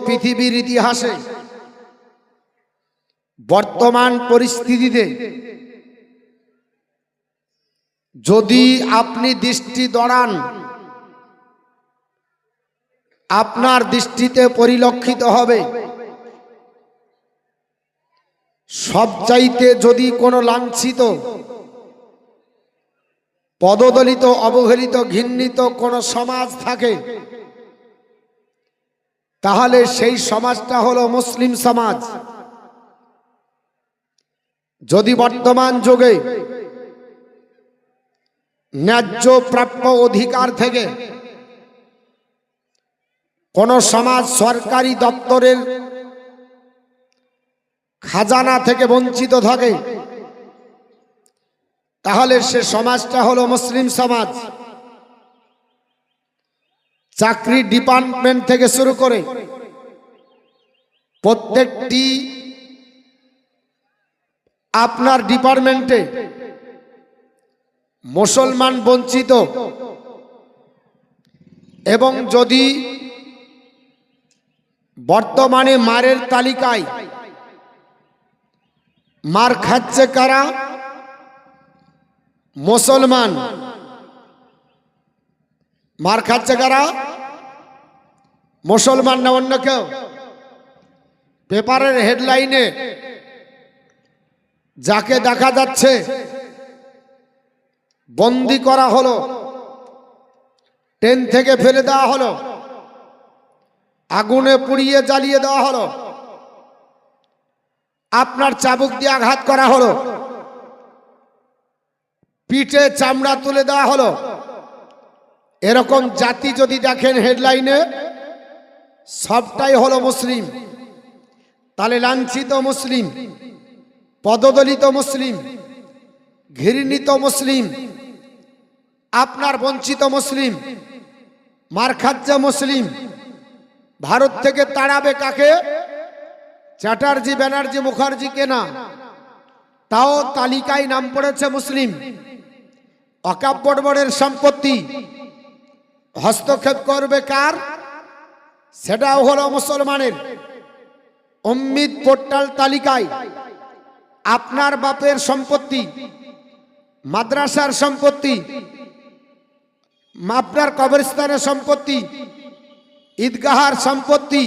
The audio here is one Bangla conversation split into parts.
পৃথিবীর ইতিহাসে বর্তমান পরিস্থিতিতে যদি আপনি দৃষ্টি দড়ান, আপনার দৃষ্টিতে পরিলক্ষিত হবে সবচাইতে যদি কোনো লাঞ্ছিত, পদদলিত, অবহেলিত, ঘৃণিত কোনো সমাজ থাকে, তাহলে সেই সমাজটা হলো মুসলিম সমাজ। যদি বর্তমান যুগে ন্যায্য প্রাপ্য অধিকার থেকে কোন সমাজ সরকারি দপ্তরের খাজানা থেকে বঞ্চিত থাকে, তাহলে সে সমাজটা হলো মুসলিম সমাজ। চাকরি ডিপার্টমেন্ট থেকে শুরু করে প্রত্যেকটি আপনার ডিপার্টমেন্টে মুসলমান বঞ্চিত, এবং যদি বর্তমানে মারের তালিকায় মার খাচ্ছে কারা? মুসলমান। মার খাচ্ছে কারা? মুসলমান না অন্য কেউ? পেপারের হেডলাইনে যাকে দেখা যাচ্ছে বন্দি করা হলো, ট্রেন থেকে ফেলে দেওয়া হলো, আগুনে পুড়িয়ে জ্বালিয়ে দেওয়া হলো, আপনার চাবুক দিয়ে আঘাত করা হলো, পিঠে চামড়া তুলে দেওয়া হলো, এরকম জাতি যদি দেখেন হেডলাইনে, সবটাই হলো মুসলিম। তাহলে লাঞ্ছিত মুসলিম, পদদলিত মুসলিম, ঘৃণিত মুসলিম, আপনার বঞ্চিত মুসলিম, মার খাচ্ছে মুসলিম। ভারত থেকে তাড়াবে কাকে? চ্যাটার্জি, ব্যানার্জি, মুখার্জিকে না, তাও তালিকায় নাম পড়েছে মুসলিম। ওয়াকফ বোর্ডের সম্পত্তি হস্তক্ষেপ করবে কার? সেটাও হলো মুসলমানের। উম্মিদ পোর্টাল তালিকায় আপনার বাপের সম্পত্তি, মাদ্রাসার সম্পত্তি, আপনার কবরস্থানের সম্পত্তি, ঈদগাহার সম্পত্তি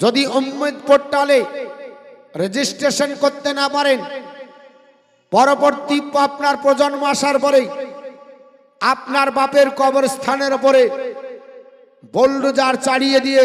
যদি উম্মিদ পোর্টালে রেজিস্ট্রেশন করতে না পারেন, পরবর্তী আপনার প্রজন্ম আসার পরে আপনার বাপের কবরস্থানের উপরে বুলডোজার চালিয়ে দিয়ে